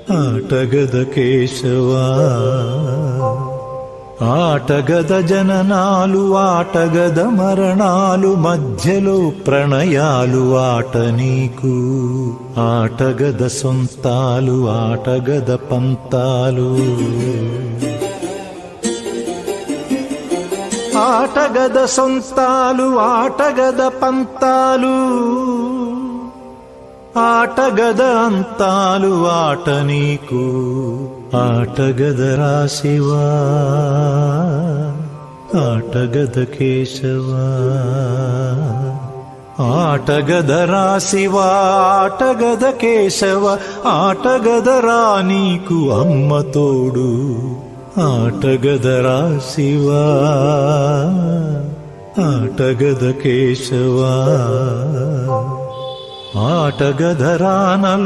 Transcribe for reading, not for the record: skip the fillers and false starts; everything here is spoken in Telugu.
ఆటగద కేశవా ఆటగద జననాలు ఆటగద మరణాలు మధ్యలో ప్రణయాలు ఆట నీకు ఆటగద సొంతాలు ఆటగద పంతాలు ఆటగద సొంతాలు ఆటగద పంతాలు ఆటగద అంతాలు ఆట నీకు ఆటగద రాశివా ఆటగద కేశవా ఆటగద రాశివా ఆటగద కేశవ ఆటగద రా నీకు అమ్మ తోడు ఆటగద రాశివా ఆటగద కేశవా ఆటగద రానలు